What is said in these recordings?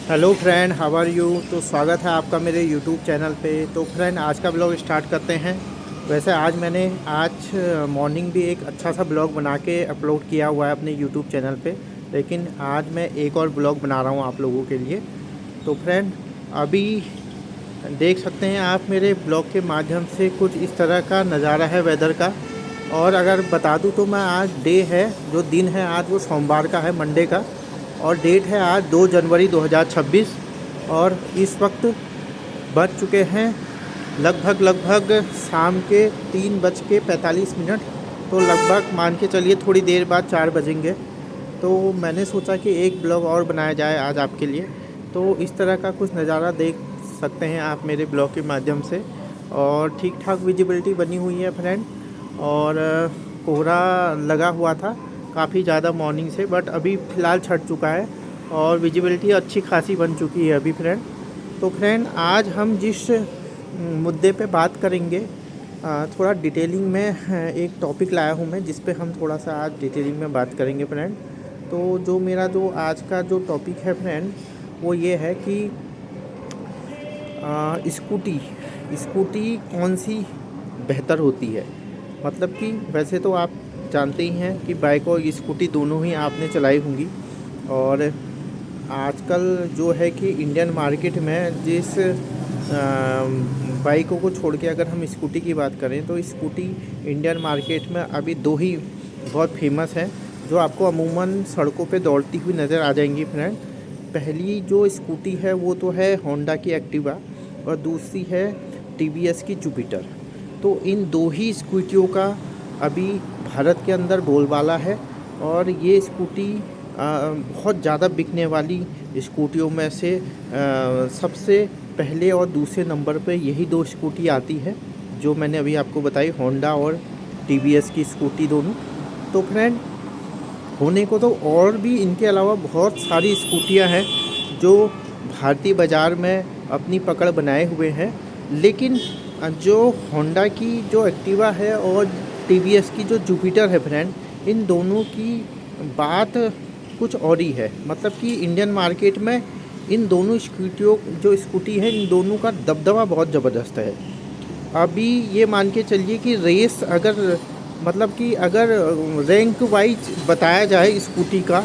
Hello friend, how are you. तो स्वागत है आपका मेरे यूट्यूब चैनल पे। तो फ्रेंड, आज का ब्लॉग स्टार्ट करते हैं। वैसे आज मॉर्निंग भी एक अच्छा सा ब्लॉग बना के अपलोड किया हुआ है अपने यूट्यूब चैनल पे, लेकिन आज मैं एक और ब्लॉग बना रहा हूँ आप लोगों के लिए। तो फ्रेंड, अभी देख सकते हैं आप मेरे ब्लॉग के माध्यम से कुछ इस तरह का नज़ारा है वेदर का। और अगर बता दूं तो मैं आज डे है, जो दिन है आज वो सोमवार का है, मंडे का। और डेट है आज 2 जनवरी 2026। और इस वक्त बज चुके हैं लगभग शाम के 3:45। तो लगभग मान के चलिए थोड़ी देर बाद 4 बजेंगे। तो मैंने सोचा कि एक ब्लॉग और बनाया जाए आज आपके लिए। तो इस तरह का कुछ नज़ारा देख सकते हैं आप मेरे ब्लॉग के माध्यम से। और ठीक ठाक विजिबिलिटी बनी हुई है फ्रेंड। और कोहरा लगा हुआ था काफ़ी ज़्यादा मॉर्निंग से, बट अभी फ़िलहाल छट चुका है और विजिबिलिटी अच्छी खासी बन चुकी है अभी फ्रेंड। तो फ्रेंड, आज हम जिस मुद्दे पे बात करेंगे, थोड़ा डिटेलिंग में एक टॉपिक लाया हूँ मैं, जिस पे हम थोड़ा सा आज डिटेलिंग में बात करेंगे फ्रेंड। तो जो आज का जो टॉपिक है फ्रेंड, वो ये है कि स्कूटी स्कूटी कौन सी बेहतर होती है। मतलब कि वैसे तो आप जानते ही हैं कि बाइक और स्कूटी दोनों ही आपने चलाई होंगी। और आजकल जो है कि इंडियन मार्केट में जिस बाइकों को छोड़ के अगर हम स्कूटी की बात करें, तो स्कूटी इंडियन मार्केट में अभी दो ही बहुत फेमस हैं, जो आपको अमूमन सड़कों पे दौड़ती हुई नज़र आ जाएंगी फ्रेंड। पहली जो स्कूटी है वो तो है होंडा की एक्टिवा, और दूसरी है टीवीएस की जुपिटर। तो इन दो ही स्कूटियों का अभी भारत के अंदर बोलबाला है। और ये स्कूटी बहुत ज़्यादा बिकने वाली स्कूटियों में से सबसे पहले और दूसरे नंबर पे यही दो स्कूटी आती है, जो मैंने अभी आपको बताई, होंडा और टीवीएस की स्कूटी दोनों। तो फ्रेंड, होने को तो और भी इनके अलावा बहुत सारी स्कूटियां हैं जो भारतीय बाज़ार में अपनी पकड़ बनाए हुए हैं। लेकिन जो होंडा की जो एक्टिवा है और टीवीएस की जो जुपिटर है फ्रेंड, इन दोनों की बात कुछ और ही है। मतलब कि इंडियन मार्केट में इन दोनों स्कूटी है, इन दोनों का दबदबा बहुत ज़बरदस्त है। अभी ये मान के चलिए कि रेस अगर, मतलब कि अगर रैंक वाइज बताया जाए स्कूटी का,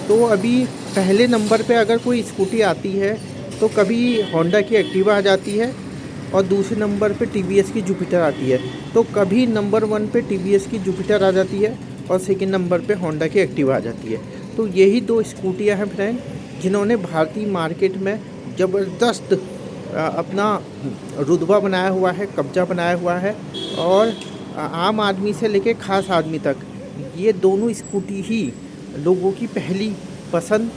तो अभी पहले नंबर पे अगर कोई स्कूटी आती है तो कभी होंडा की एक्टिवा आ जाती है, और दूसरे नंबर पे टीवीएस की जुपिटर आती है। तो कभी नंबर 1 पे टीवीएस की जुपिटर आ जाती है और सेकंड नंबर पे होंडा की एक्टिवा आ जाती है। तो यही दो स्कूटियां हैं फ्रेंड, जिन्होंने भारतीय मार्केट में ज़बरदस्त अपना रुतबा बनाया हुआ है, कब्जा बनाया हुआ है। और आम आदमी से लेके खास आदमी तक ये दोनों स्कूटी ही लोगों की पहली पसंद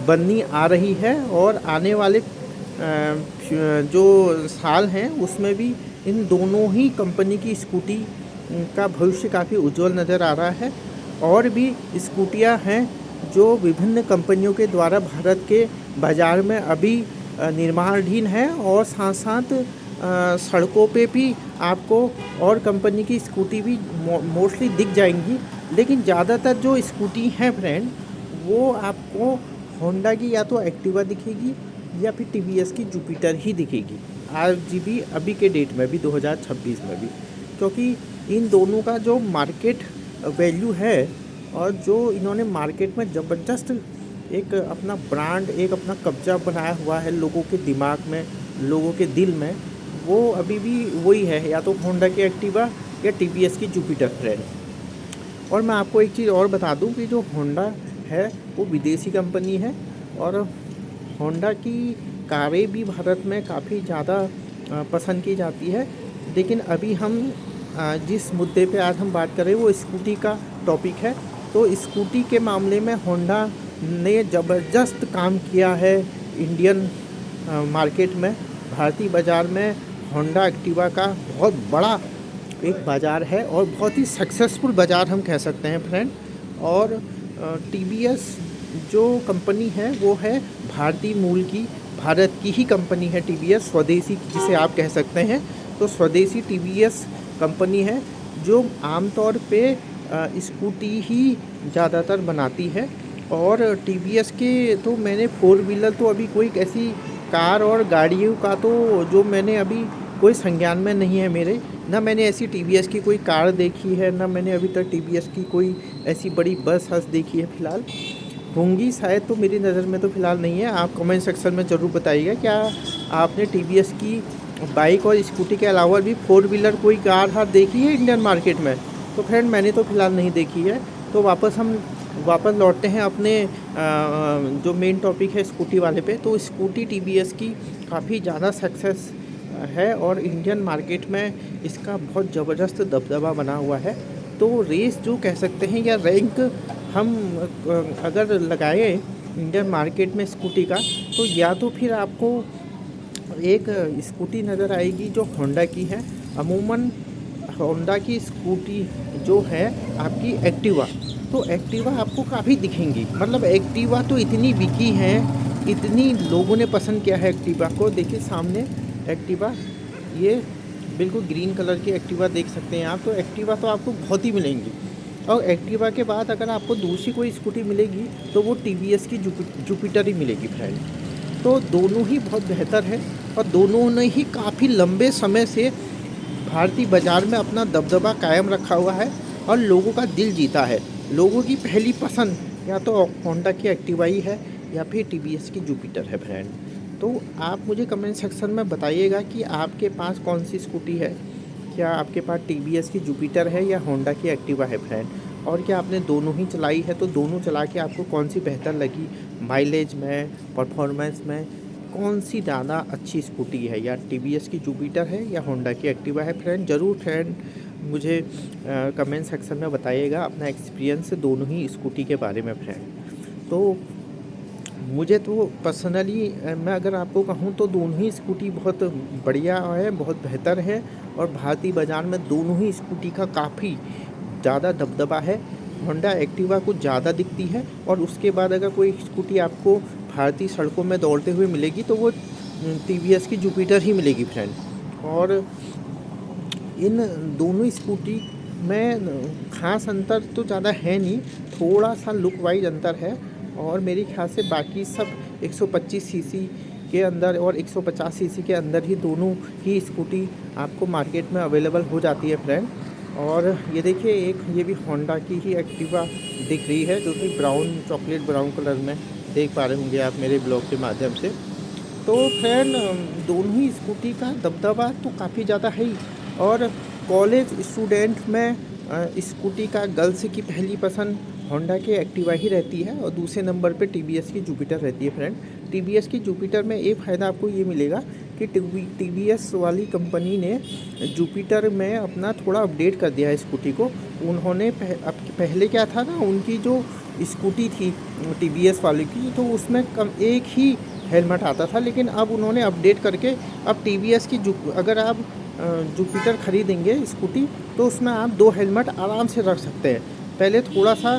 बननी आ रही है। और आने वाले जो साल हैं उसमें भी इन दोनों ही कंपनी की स्कूटी का भविष्य काफ़ी उज्जवल नज़र आ रहा है। और भी स्कूटियां हैं जो विभिन्न कंपनियों के द्वारा भारत के बाज़ार में अभी निर्माणाधीन है, और साथ साथ सड़कों पे भी आपको और कंपनी की स्कूटी भी मोस्टली दिख जाएंगी। लेकिन ज़्यादातर जो स्कूटी हैं फ्रेंड, वो आपको होंडा की या तो एक्टिवा दिखेगी या फिर टीवीएस की जुपिटर ही दिखेगी, आज भी अभी के डेट में भी 2026 में भी। क्योंकि इन दोनों का जो मार्केट वैल्यू है, और जो इन्होंने मार्केट में ज़बरदस्त एक अपना ब्रांड, एक अपना कब्जा बनाया हुआ है लोगों के दिमाग में, लोगों के दिल में, वो अभी भी वही है, या तो होंडा की एक्टिवा या टीवीएस की जुपिटर फ्रेंड। और मैं आपको एक चीज़ और बता दूं कि जो होंडा है वो विदेशी कंपनी है, और होंडा की कारें भी भारत में काफ़ी ज़्यादा पसंद की जाती है। लेकिन अभी हम जिस मुद्दे पे आज हम बात कर रहे हैं वो स्कूटी का टॉपिक है। तो स्कूटी के मामले में होंडा ने ज़बरदस्त काम किया है इंडियन मार्केट में। भारतीय बाज़ार में होंडा एक्टिवा का बहुत बड़ा एक बाज़ार है, और बहुत ही सक्सेसफुल बाज़ार हम कह सकते हैं फ्रेंड। और टीवीएस जो कंपनी है वो है भारतीय मूल की, भारत की ही कंपनी है टीवीएस, स्वदेशी जिसे आप कह सकते हैं। तो स्वदेशी टीवीएस कंपनी है जो आमतौर पे स्कूटी ही ज़्यादातर बनाती है। और टीवीएस के तो मैंने फोर व्हीलर तो अभी कोई ऐसी कार और गाड़ियों का तो जो मैंने अभी कोई संज्ञान में नहीं है मेरे, ना मैंने ऐसी टीवीएस की कोई कार देखी है, ना मैंने अभी तक टीवीएस की कोई ऐसी बड़ी बस हस देखी है फ़िलहाल। होंगी शायद, तो मेरी नज़र में तो फ़िलहाल नहीं है। आप कमेंट सेक्शन में ज़रूर बताइएगा क्या आपने टीवीएस की बाइक और स्कूटी के अलावा भी फोर व्हीलर कोई कार हार देखी है इंडियन मार्केट में। तो फ्रेंड मैंने तो फ़िलहाल नहीं देखी है। तो वापस लौटते हैं अपने जो मेन टॉपिक है स्कूटी वाले पे। तो स्कूटी टीवीएस की काफ़ी ज़्यादा सक्सेस है और इंडियन मार्केट में इसका बहुत ज़बरदस्त दबदबा बना हुआ है। तो रेस जो कह सकते हैं या रैंक हम अगर लगाए इंडियन मार्केट में स्कूटी का, तो या तो फिर आपको एक स्कूटी नज़र आएगी जो होंडा की है। अमूमन होंडा की स्कूटी जो है आपकी एक्टिवा, तो एक्टिवा आपको काफ़ी दिखेंगी। मतलब एक्टिवा तो इतनी बिकी है, इतनी लोगों ने पसंद किया है एक्टिवा को। देखिए सामने एक्टिवा, ये बिल्कुल ग्रीन कलर की एक्टिवा देख सकते हैं आप। तो एक्टिवा तो आपको बहुत ही मिलेंगी। और एक्टिवा के बाद अगर आपको दूसरी कोई स्कूटी मिलेगी तो वो टीवीएस की जुपिटर ही मिलेगी फ्रेंड। तो दोनों ही बहुत बेहतर है और दोनों ने ही काफ़ी लंबे समय से भारतीय बाज़ार में अपना दबदबा कायम रखा हुआ है और लोगों का दिल जीता है। लोगों की पहली पसंद या तो होंडा की एक्टिवा ही है या फिर टीवीएस की जुपिटर है फ्रेंड। तो आप मुझे कमेंट सेक्शन में बताइएगा कि आपके पास कौन सी स्कूटी है। क्या आपके पास टीवीएस की जुपिटर है या होंडा की एक्टिवा है फ्रेंड। और क्या आपने दोनों ही चलाई है, तो दोनों चला के आपको कौन सी बेहतर लगी, माइलेज में, परफॉर्मेंस में कौन सी ज़्यादा अच्छी स्कूटी है, या टीवीएस की जुपिटर है या होंडा की एक्टिवा है फ्रेंड। ज़रूर फ्रेंड मुझे कमेंट सेक्शन में बताइएगा अपना एक्सपीरियंस दोनों ही स्कूटी के बारे में फ्रेंड। तो मुझे तो पर्सनली मैं अगर आपको कहूँ तो दोनों ही स्कूटी बहुत बढ़िया है, बहुत बेहतर है और भारतीय बाज़ार में दोनों ही स्कूटी का काफ़ी ज़्यादा दबदबा है। होंडा एक्टिवा कुछ ज़्यादा दिखती है और उसके बाद अगर कोई स्कूटी आपको भारतीय सड़कों में दौड़ते हुए मिलेगी तो वो टीवीएस की जुपिटर ही मिलेगी फ्रेंड। और इन दोनों स्कूटी में ख़ास अंतर तो ज़्यादा है नहीं, थोड़ा सा लुक वाइज अंतर है। और मेरे ख्याल से बाकी सब 125 सीसी के अंदर और 150 सीसी के अंदर ही दोनों ही स्कूटी आपको मार्केट में अवेलेबल हो जाती है फ्रेंड। और ये देखिए एक ये भी होंडा की ही एक्टिवा दिख रही है जो कि ब्राउन, चॉकलेट ब्राउन कलर में देख पा रहे होंगे आप मेरे ब्लॉग के माध्यम से। तो फ्रेंड दोनों ही स्कूटी का दबदबा तो काफ़ी ज़्यादा है ही। और कॉलेज स्टूडेंट में स्कूटी का गर्ल्स की पहली पसंद होंडा की एक्टिवा ही रहती है और दूसरे नंबर पे टीवीएस की जुपिटर रहती है फ्रेंड। टीवीएस की जुपिटर में एक फ़ायदा आपको ये मिलेगा कि टीवीएस वाली कंपनी ने जुपिटर में अपना थोड़ा अपडेट कर दिया है स्कूटी को। उन्होंने पहले क्या था ना, उनकी जो स्कूटी थी टीवीएस वाले की, तो उसमें एक ही हेलमेट आता था, लेकिन अब उन्होंने अपडेट करके अब टीवीएस की अगर आप जुपिटर ख़रीदेंगे स्कूटी तो उसमें आप 2 हेलमेट आराम से रख सकते हैं। पहले थोड़ा सा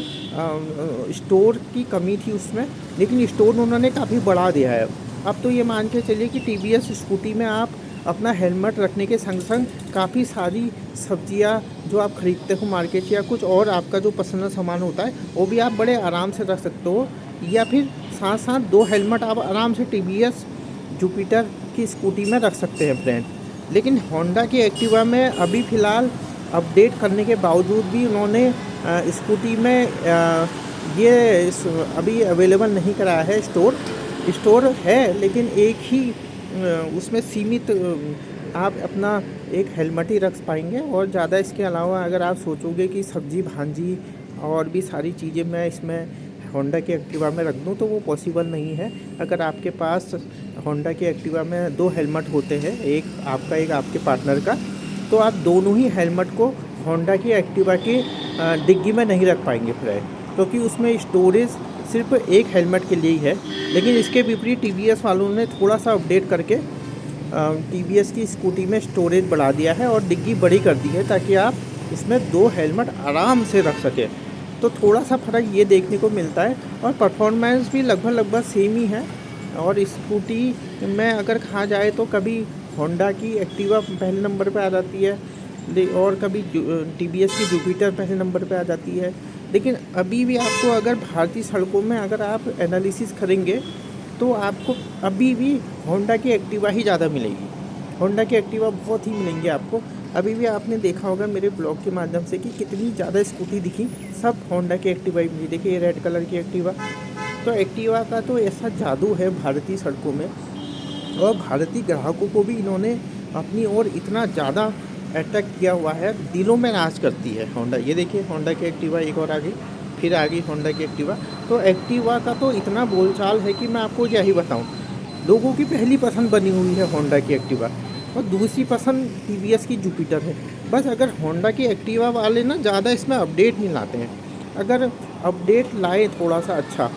स्टोर की कमी थी उसमें, लेकिन स्टोर उन्होंने काफ़ी बढ़ा दिया है। अब तो ये मान के चलिए कि टीवीएस स्कूटी में आप अपना हेलमेट रखने के संग संग काफ़ी सारी सब्जियां जो आप ख़रीदते हो मार्केट या कुछ और आपका जो पसंद सामान होता है वो भी आप बड़े आराम से रख सकते हो। या फिर साथ साथ 2 हेलमेट आप आराम से टीवीएस जुपिटर की स्कूटी में रख सकते हैं फ्रेंड। लेकिन होंडा की एक्टिवा में अभी फ़िलहाल अपडेट करने के बावजूद भी उन्होंने स्कूटी में ये अभी अवेलेबल नहीं कराया है। स्टोर है लेकिन एक ही उसमें सीमित आप अपना एक हेलमेट ही रख पाएंगे। और ज़्यादा इसके अलावा अगर आप सोचोगे कि सब्जी भांजी और भी सारी चीज़ें मैं इसमें होंडा की एक्टिवा में रख दूं तो वो पॉसिबल नहीं है। अगर आपके पास होंडा की एक्टिवा में 2 हेलमेट होते हैं, एक आपका एक आपके पार्टनर का, तो आप दोनों ही हेलमेट को होंडा की एक्टिवा की डिग्गी में नहीं रख पाएंगे फ्रेंड, क्योंकि उसमें स्टोरेज सिर्फ एक हेलमेट के लिए ही है। लेकिन इसके विपरीत टीवीएस वालों ने थोड़ा सा अपडेट करके टीवीएस की स्कूटी में स्टोरेज बढ़ा दिया है और डिग्गी बड़ी कर दी है ताकि आप इसमें 2 हेलमेट आराम से रख सकें। तो थोड़ा सा फ़र्क ये देखने को मिलता है और परफॉर्मेंस भी लगभग सेम ही है। और स्कूटी में अगर कहा जाए तो कभी होंडा की एक्टिवा पहले नंबर पे आ जाती है और कभी टीवीएस की जुपिटर पहले नंबर पे आ जाती है। लेकिन अभी भी आपको अगर भारतीय सड़कों में अगर आप एनालिसिस करेंगे तो आपको अभी भी होंडा की एक्टिवा ही ज़्यादा मिलेगी। होंडा की एक्टिवा बहुत ही मिलेंगी आपको। अभी भी आपने देखा होगा मेरे ब्लॉग के माध्यम से कि कितनी ज़्यादा स्कूटी दिखी, सब होंडा की एक्टिवा ही मिली। देखिए ये रेड कलर की एक्टिवा। तो एक्टिवा का तो ऐसा जादू है भारतीय सड़कों में, और भारतीय ग्राहकों को भी इन्होंने अपनी ओर इतना ज़्यादा अट्रैक्ट किया हुआ है, दिलों में राज करती है होंडा। ये देखिए होंडा की एक्टिवा एक और आ गई, फिर आ गई होंडा की एक्टिवा। तो एक्टिवा का तो इतना बोलचाल है कि मैं आपको क्या ही बताऊं। लोगों की पहली पसंद बनी हुई है होंडा की एक्टिवा, और दूसरी पसंद टीवीएस की जुपिटर है। बस अगर होंडा की एक्टिवा वाले ना ज़्यादा इसमें अपडेट नहीं लाते हैं, अगर अपडेट लाए थोड़ा सा अच्छा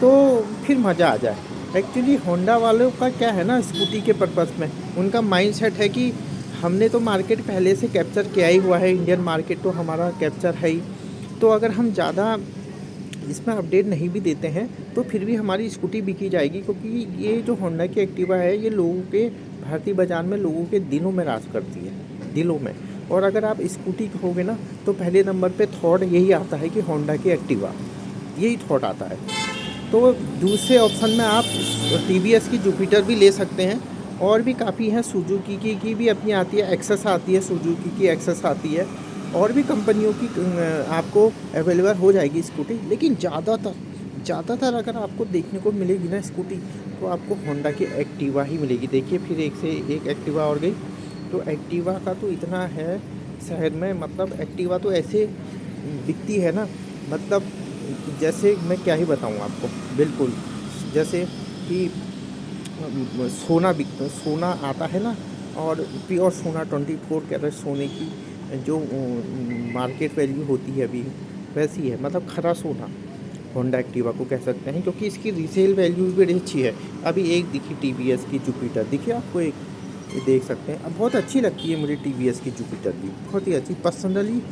तो फिर मज़ा आ जाए। एक्चुअली होंडा वालों का क्या है ना, स्कूटी के पर्पस में उनका माइंडसेट है कि हमने तो मार्केट पहले से कैप्चर किया ही हुआ है, इंडियन मार्केट तो हमारा कैप्चर है ही। तो अगर हम ज़्यादा इसमें अपडेट नहीं भी देते हैं तो फिर भी हमारी स्कूटी बिकी जाएगी, क्योंकि ये जो होंडा की एक्टिवा है ये लोगों के भारतीय बाज़ार में लोगों के दिलों में राज करती है, दिलों में। और अगर आप स्कूटी कहोगे ना तो पहले नंबर पे थॉट यही आता है कि होंडा की एक्टिवा, यही थॉट आता है। तो दूसरे ऑप्शन में आप टीवीएस की जुपिटर भी ले सकते हैं, और भी काफ़ी हैं, सुजुकी की भी अपनी आती है, एक्सेस आती है, सुजुकी की एक्सेस आती है, और भी कंपनियों की आपको अवेलेबल हो जाएगी स्कूटी। लेकिन ज़्यादातर अगर आपको देखने को मिलेगी ना स्कूटी, तो आपको होंडा की एक्टिवा ही मिलेगी। देखिए फिर एक से एक एक्टिवा और गई। तो एक्टिवा का तो इतना है शहर में, मतलब एक्टिवा तो ऐसे दिखती है ना, मतलब जैसे मैं क्या ही बताऊँ आपको, बिल्कुल जैसे कि सोना बिकता, सोना आता है ना, और प्योर सोना 24 कैरेट सोने की जो मार्केट वैल्यू होती है अभी, वैसी है, मतलब खरा सोना होंडा एक्टिवा को कह सकते हैं, क्योंकि इसकी रीसेल वैल्यू भी बड़ी अच्छी है। अभी एक दिखी टीवीएस की जुपिटर, देखिए आपको एक, ये देख सकते हैं। अब बहुत अच्छी लगती है मुझे टीवीएस की जुपिटर भी, बहुत ही अच्छी। पर्सनली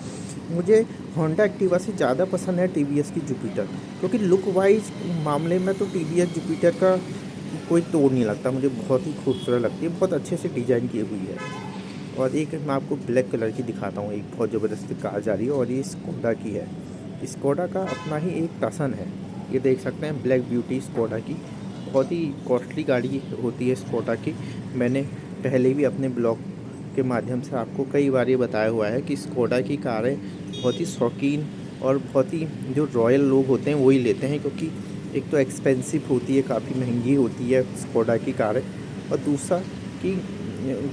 मुझे होंडा एक्टिवा से ज़्यादा पसंद है टीवीएस की जुपिटर, क्योंकि लुक वाइज मामले में तो टीवीएस जुपिटर का कोई तोड़ नहीं लगता, मुझे बहुत ही खूबसूरत लगती है, बहुत अच्छे से डिज़ाइन की हुई है। और एक मैं आपको ब्लैक कलर की दिखाता हूँ, एक बहुत ज़बरदस्त कार जा रही है, और ये स्कोडा की है। स्कोडा का अपना ही एक टसन है, ये देख सकते हैं, ब्लैक ब्यूटी स्कोडा की। बहुत ही कॉस्टली गाड़ी होती है स्कोडा की। मैंने पहले भी अपने ब्लॉग के माध्यम से आपको कई बार ये बताया हुआ है कि स्कोडा की कारें बहुत ही शौकीन और बहुत ही जो रॉयल लोग होते हैं वही लेते हैं, क्योंकि एक तो एक्सपेंसिव होती है, काफ़ी महंगी होती है स्कोडा की कारें, और दूसरा कि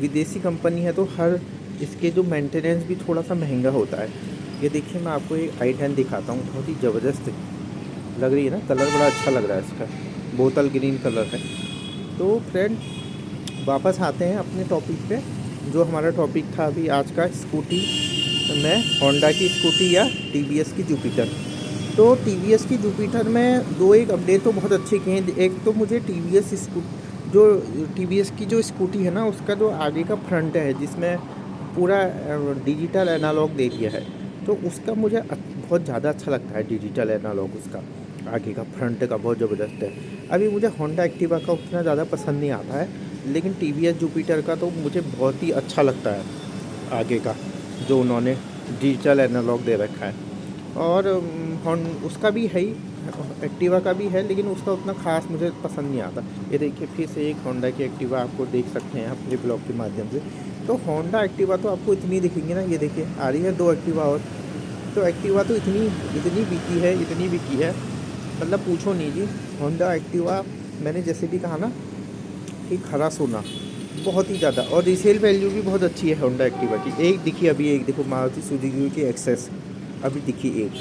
विदेशी कंपनी है तो हर इसके जो मेंटेनेंस भी थोड़ा सा महंगा होता है। ये देखिए मैं आपको एक i10 दिखाता हूँ, बहुत ही ज़बरदस्त लग रही है ना, कलर बड़ा अच्छा लग रहा है इसका, बोतल ग्रीन कलर है। तो फ्रेंड वापस आते हैं अपने टॉपिक पे, जो हमारा टॉपिक था अभी आज का, स्कूटी में होंडा की स्कूटी या टीवीएस की जुपिटर। तो टीवीएस की जुपिटर में दो एक अपडेट तो बहुत अच्छे किए हैं। एक तो मुझे जो टीवीएस की जो स्कूटी है ना, उसका जो आगे का फ्रंट है जिसमें पूरा डिजिटल एनालॉग दे दिया है, तो उसका मुझे बहुत ज़्यादा अच्छा लगता है। डिजिटल एनालॉग उसका आगे का फ्रंट का बहुत ज़बरदस्त है। अभी मुझे होंडा एक्टिवा का उतना ज़्यादा पसंद नहीं आता है, लेकिन टीवीएस जुपिटर का तो मुझे बहुत ही अच्छा लगता है, आगे का जो उन्होंने डिजिटल एनालॉग दे रखा है। और उसका भी है ही, एक्टिवा का भी है, लेकिन उसका उतना ख़ास मुझे पसंद नहीं आता। ये देखिए फिर से एक होंडा की एक्टिवा आपको देख सकते हैं अपने ब्लॉग के माध्यम से। तो होंडा एक्टिवा तो आपको इतनी दिखेंगी ना, ये देखिए आ रही है दो एक्टिवा और। तो एक्टिवा तो इतनी बिकी है, मतलब पूछो नहीं जी। होंडा एक्टिवा मैंने जैसे भी कहा ना कि खरा सोना, बहुत ही ज़्यादा, और रीसेल वैल्यू भी बहुत अच्छी है होंडा एक्टिवा की। एक दिखी अभी, एक देखो मारुति सुजुकी की एक्सेस अभी दिखी एक।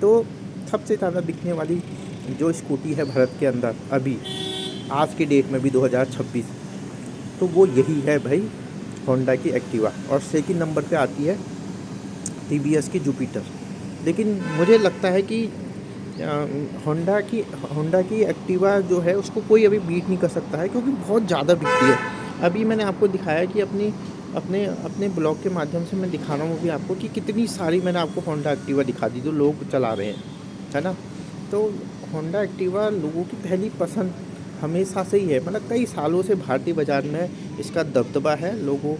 तो सबसे ज़्यादा बिकने वाली जो स्कूटी है भारत के अंदर अभी आज के डेट में भी 2026, तो वो यही है भाई, होंडा की एक्टिवा। और सेकंड नंबर पे आती है टीवीएस की जुपिटर। लेकिन मुझे लगता है कि होंडा की एक्टिवा जो है उसको कोई अभी बीट नहीं कर सकता है, क्योंकि बहुत ज़्यादा बिकती है। अभी मैंने आपको दिखाया कि अपने अपने ब्लॉग के माध्यम से मैं दिखा रहा हूँ अभी आपको कि कितनी सारी मैंने आपको होंडा एक्टिवा दिखा दी जो लोग चला रहे हैं, है ना। तो होंडा एक्टिवा लोगों की पहली पसंद हमेशा से ही है, मतलब कई सालों से भारतीय बाज़ार में इसका दबदबा है, लोगों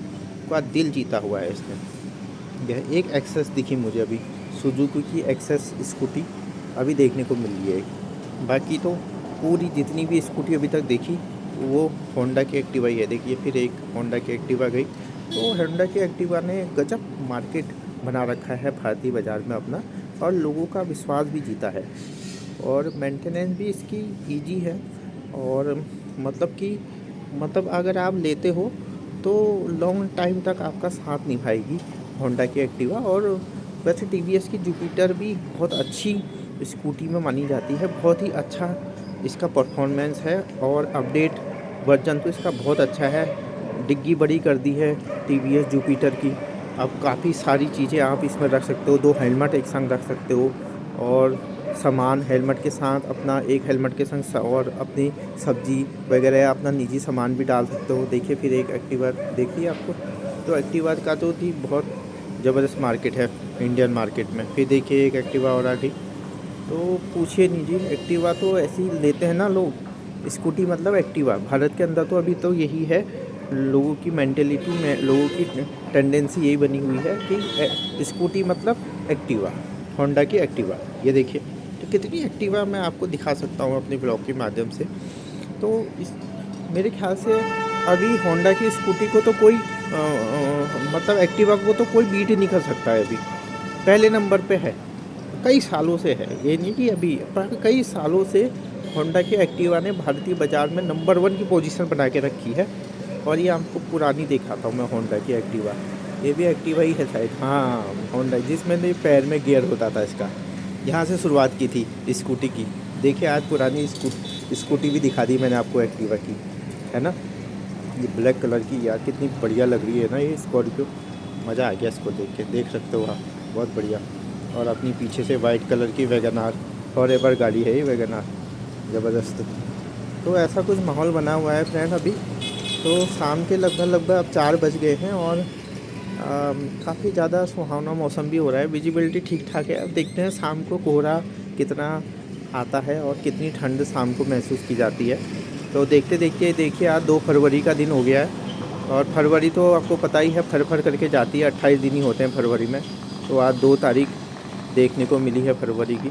का दिल जीता हुआ है इसने। यह एक एक्सेस दिखी मुझे अभी सुजुकी की एक्सेस स्कूटी अभी देखने को मिल रही है। बाकी तो पूरी जितनी भी स्कूटी अभी तक देखी वो होंडा की एक्टिवा ही है। देखिए फिर एक होंडा की एक्टिवा गई। तो होंडा की एक्टिवा ने गजब मार्केट बना रखा है भारतीय बाज़ार में अपना, और लोगों का विश्वास भी जीता है। और मेंटेनेंस भी इसकी इजी है। और मतलब अगर आप लेते हो तो लॉन्ग टाइम तक आपका साथ निभाएगी होंडा की एक्टिवा। और वैसे टीवीएस की जुपिटर भी बहुत अच्छी स्कूटी में मानी जाती है। बहुत ही अच्छा इसका परफॉर्मेंस है, और अपडेट वर्जन तो इसका बहुत अच्छा है। डिग्गी बड़ी कर दी है टीवीएस जुपिटर की। अब काफ़ी सारी चीज़ें आप इसमें रख सकते हो। 2 हेलमेट एक संग रख सकते हो, और सामान हेलमेट के साथ अपना एक हेलमेट के संग और अपनी सब्जी वगैरह अपना निजी सामान भी डाल सकते हो। देखिए फिर एक एक्टिवा देखिए आपको, तो एक्टिवा का तो थी बहुत ज़बरदस्त मार्केट है इंडियन मार्केट में। फिर देखिए एक एक्टिवा और आ गई। तो पूछिए नहीं जी, एक्टिवा तो ऐसे ही लेते हैं ना लोग। स्कूटी मतलब एक्टिवा, भारत के अंदर तो अभी तो यही है। लोगों की मेंटेलिटी में, लोगों की टेंडेंसी यही बनी हुई है कि स्कूटी मतलब एक्टिवा, होंडा की एक्टिवा। ये देखिए तो कितनी एक्टिवा मैं आपको दिखा सकता हूँ अपने ब्लॉग के माध्यम से। तो इस मेरे ख्याल से अभी होंडा की स्कूटी को तो कोई मतलब एक्टिवा को तो कोई बीट ही नहीं कर सकता है। अभी पहले नंबर पे है, कई सालों से है। ये नहीं कि अभी, पर कई सालों से होंडा की एक्टिवा ने भारतीय बाज़ार में नंबर 1 की पोजीशन बना के रखी है। और ये आपको पुरानी दिखाता हूँ मैं होंडा की एक्टिवा। ये भी एक्टिवा ही है शायद, हाँ होंडा, जिसमें भी पैर में गियर होता था इसका। यहाँ से शुरुआत की थी स्कूटी की। देखिए आज पुरानी स्कूटी भी दिखा दी मैंने आपको एक्टिवा की, है ना। ये ब्लैक कलर की यार कितनी बढ़िया लग रही है ना ये स्कॉर्पियो। मज़ा आ गया इसको देख के, देख सकते हो आप, बहुत बढ़िया। और अपनी पीछे से वाइट कलर की वैगनार, फॉरएवर गाड़ी है ये वैगनार, ज़बरदस्त। तो ऐसा कुछ माहौल बना हुआ है फ्रेंड अभी। तो शाम के लगभग अब 4 बज गए हैं, और काफ़ी ज़्यादा सुहावना मौसम भी हो रहा है। विजिबिलिटी ठीक ठाक है। अब देखते हैं शाम को कोहरा कितना आता है और कितनी ठंड शाम को महसूस की जाती है। तो देखते देखते देखिए आज 2 फरवरी का दिन हो गया है। और फरवरी तो आपको पता ही है फर फर करके जाती है, 28 दिन ही होते हैं फरवरी में। तो आज 2 तारीख देखने को मिली है फरवरी की।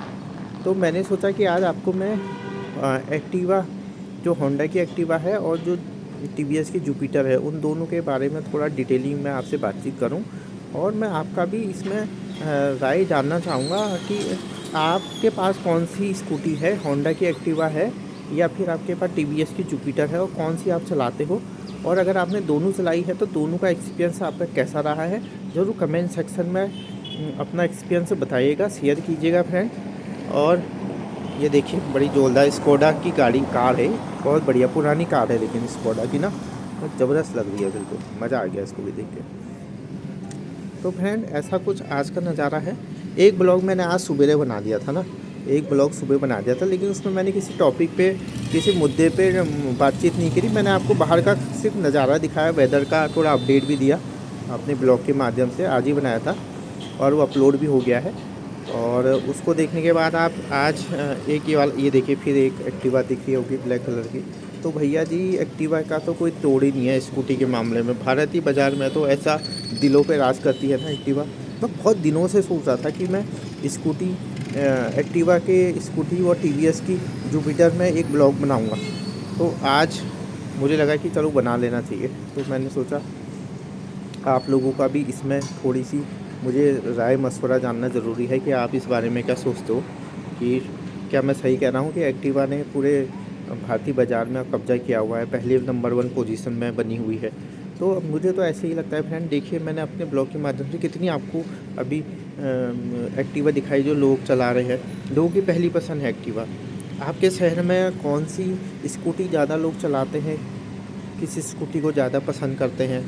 तो मैंने सोचा कि आज आपको मैं एक्टिवा, जो होंडा की एक्टिवा है और जो टीवीएस की जुपिटर है, उन दोनों के बारे में थोड़ा डिटेलिंग में आपसे बातचीत करूं। और मैं आपका भी इसमें राय जानना चाहूँगा कि आपके पास कौन सी स्कूटी है, होंडा की एक्टिवा है या फिर आपके पास टीवीएस की जुपिटर है, और कौन सी आप चलाते हो। और अगर आपने दोनों चलाई है तो दोनों का एक्सपीरियंस आपका कैसा रहा है, ज़रूर कमेंट सेक्शन में अपना एक्सपीरियंस बताइएगा, शेयर कीजिएगा फ्रेंड। और ये देखिए बड़ी जोरदार स्कोडा की कार है, बहुत बढ़िया पुरानी कार है लेकिन स्कोडा की ना बहुत ज़बरदस्त लग रही है, बिल्कुल मज़ा आ गया इसको भी देख के। तो फ्रेंड ऐसा कुछ आज का नज़ारा है। एक ब्लॉग मैंने आज सुबह बना दिया था ना, एक ब्लॉग सुबह बना दिया था, लेकिन उसमें मैंने किसी टॉपिक पे, किसी मुद्दे पे बातचीत नहीं करी। मैंने आपको बाहर का सिर्फ नज़ारा दिखाया, वेदर का थोड़ा अपडेट भी दिया अपने ब्लॉग के माध्यम से। आज ही बनाया था और वो अपलोड भी हो गया है। और उसको देखने के बाद आप आज एक ये देखिए फिर एक एक्टिवा दिख रही होगी ब्लैक कलर की। तो भैया जी एक्टिवा का तो कोई तोड़ ही नहीं है स्कूटी के मामले में। भारतीय बाज़ार में तो ऐसा दिलों पे राज करती है ना एक्टिवा। मैं बहुत दिनों से सोच रहा था कि मैं स्कूटी एक्टिवा के स्कूटी और टीवीएस की जुपिटर में एक ब्लॉग बनाऊंगा। तो आज मुझे लगा कि चलो बना लेना चाहिए। तो मैंने सोचा आप लोगों का भी इसमें थोड़ी सी मुझे राय मशवरा जानना ज़रूरी है कि आप इस बारे में क्या सोचते हो, कि क्या मैं सही कह रहा हूँ कि एक्टिवा ने पूरे भारतीय बाज़ार में कब्जा किया हुआ है, पहले नंबर 1 पोजीशन में बनी हुई है। तो मुझे तो ऐसे ही लगता है फ्रेंड। देखिए मैंने अपने ब्लॉग के माध्यम से कितनी आपको अभी एक्टिवा दिखाई जो लोग चला रहे हैं। लोगों की पहली पसंद है एक्टिवा। आपके शहर में कौन सी स्कूटी ज़्यादा लोग चलाते हैं, किस स्कूटी को ज़्यादा पसंद करते हैं,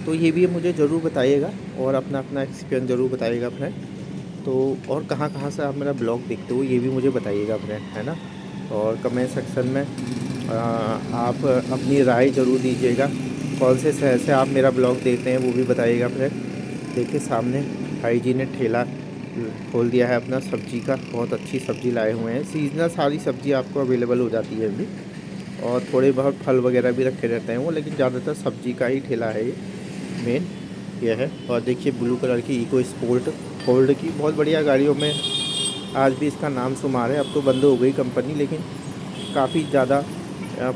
तो ये भी मुझे ज़रूर बताइएगा और अपना अपना एक्सपीरियंस ज़रूर बताइएगा फ्रेंड। तो और कहाँ कहाँ से आप मेरा ब्लॉग देखते हो ये भी मुझे बताइएगा फ्रेंड, है ना। और कमेंट सेक्शन में आप अपनी राय ज़रूर दीजिएगा। कौन से शहर से आप मेरा ब्लॉग देखते हैं वो भी बताइएगा फ्रेंड। देखिए सामने भाई जी ने ठेला खोल दिया है अपना सब्जी का, बहुत अच्छी सब्ज़ी लाए हुए हैं। सीजनल सारी सब्ज़ी आपको अवेलेबल हो जाती है अभी, और थोड़े बहुत फल वगैरह भी रखे रहते हैं वो, लेकिन ज़्यादातर सब्ज़ी का ही ठेला है ये मेन ये है। और देखिए ब्लू कलर की इको स्पोर्ट फोल्ड की बहुत बढ़िया गाड़ियों में आज भी इसका नाम शुमार है। अब तो बंद हो गई कंपनी, लेकिन काफ़ी ज़्यादा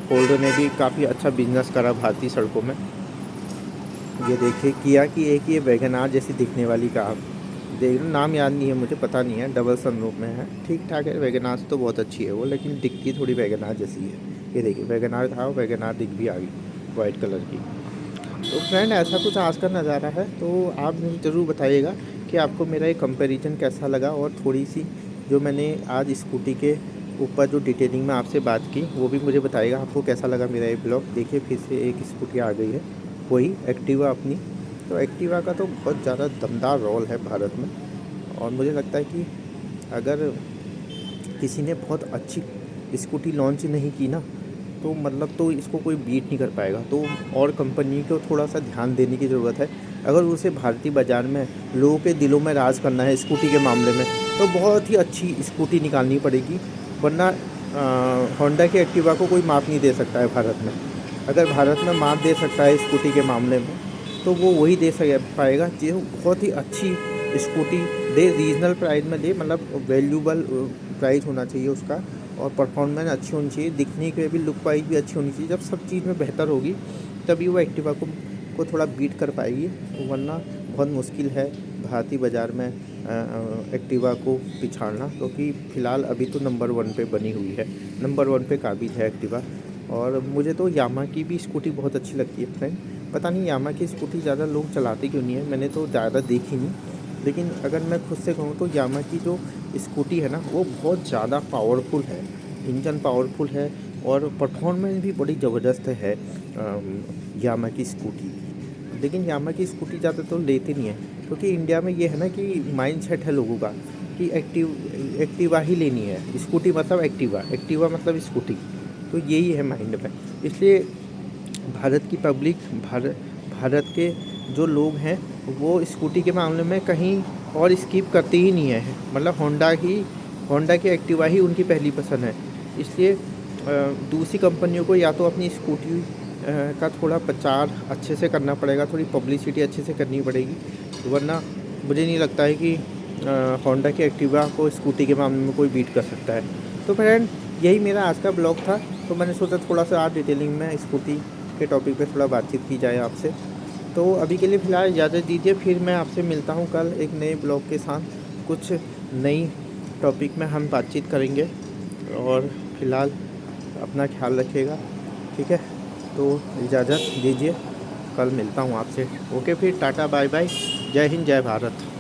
फोल्ड ने भी काफ़ी अच्छा बिजनेस करा भारतीय सड़कों में। ये देखिए किया की एक ये वैगन आर जैसी दिखने वाली कार, देख लो, नाम याद नहीं है मुझे, पता नहीं है, डबल सनरूफ में है, ठीक ठाक है। वैगन आर तो बहुत अच्छी है वो, लेकिन दिखती थोड़ी वैगन आर जैसी है। ये देखिए वैगन आर था, वैगन आर दिख भी आ गई वाइट कलर की। तो फ्रेंड ऐसा कुछ आज का नज़ारा है। तो आप मुझे ज़रूर बताइएगा कि आपको मेरा ये कंपैरिजन कैसा लगा, और थोड़ी सी जो मैंने आज स्कूटी के ऊपर जो डिटेलिंग में आपसे बात की वो भी मुझे बताइएगा आपको कैसा लगा मेरा ये ब्लॉग। देखिए फिर से एक स्कूटी आ गई है, वही एक्टिवा अपनी। तो एक्टिवा का तो बहुत ज़्यादा दमदार रोल है भारत में, और मुझे लगता है कि अगर किसी ने बहुत अच्छी स्कूटी लॉन्च नहीं की ना, तो मतलब तो इसको कोई बीट नहीं कर पाएगा। तो और कंपनी को थोड़ा सा ध्यान देने की ज़रूरत है। अगर उसे भारतीय बाज़ार में लोगों के दिलों में राज करना है स्कूटी के मामले में, तो बहुत ही अच्छी स्कूटी निकालनी पड़ेगी, वरना होंडा की एक्टिवा को कोई मात नहीं दे सकता है भारत में। अगर भारत में मात दे सकता है स्कूटी के मामले में, तो वो वही दे पाएगा जो बहुत ही अच्छी स्कूटी दे, रीजनल प्राइस में दे, मतलब वैल्यूबल प्राइस होना चाहिए उसका, और परफॉर्मेंस अच्छी होनी चाहिए, दिखने के भी लुक वाइज भी अच्छी होनी चाहिए। जब सब चीज़ में बेहतर होगी तभी वो एक्टिवा को थोड़ा बीट कर पाएगी, वरना बहुत मुश्किल है भारतीय बाज़ार में एक्टिवा को पिछाड़ना, क्योंकि फ़िलहाल अभी तो नंबर 1 पे बनी हुई है, नंबर 1 पे काबिज है एक्टिवा। और मुझे तो यामा की भी स्कूटी बहुत अच्छी लगती है फ्रेंड। पता नहीं यामा की स्कूटी ज़्यादा लोग चलाते क्यों नहीं है, मैंने तो ज़्यादा देखी नहीं। लेकिन अगर मैं खुद से कहूँ तो यामा की जो स्कूटी है ना, वो बहुत ज़्यादा पावरफुल है, इंजन पावरफुल है, और परफॉर्मेंस भी बड़ी ज़बरदस्त है यामा की स्कूटी। लेकिन यामा की स्कूटी ज़्यादा तो लेते नहीं है, क्योंकि इंडिया में ये है ना कि माइंडसेट है लोगों का कि एक्टिवा ही लेनी है, स्कूटी मतलब एक्टिवा, एक्टिवा मतलब स्कूटी, तो यही है माइंड में। इसलिए भारत की पब्लिक, भारत के जो लोग हैं वो स्कूटी के मामले में कहीं और स्किप करते ही नहीं है, मतलब होंडा की एक्टिवा ही उनकी पहली पसंद है। इसलिए दूसरी कंपनियों को या तो अपनी स्कूटी का थोड़ा प्रचार अच्छे से करना पड़ेगा, थोड़ी पब्लिसिटी अच्छे से करनी पड़ेगी, वरना मुझे नहीं लगता है कि होंडा की एक्टिवा को स्कूटी के मामले में कोई बीट कर सकता है। तो फ्रेंड यही मेरा आज का ब्लॉग था, तो मैंने सोचा थोड़ा सा आज डिटेलिंग में स्कूटी के टॉपिक पे थोड़ा बातचीत की जाए आपसे। तो अभी के लिए फ़िलहाल इजाज़त दीजिए, फिर मैं आपसे मिलता हूँ कल एक नए ब्लॉग के साथ, कुछ नई टॉपिक में हम बातचीत करेंगे। और फ़िलहाल अपना ख्याल रखिएगा, ठीक है। तो इजाज़त दीजिए, कल मिलता हूँ आपसे। ओके फिर, टाटा बाय बाय, जय हिंद जय भारत।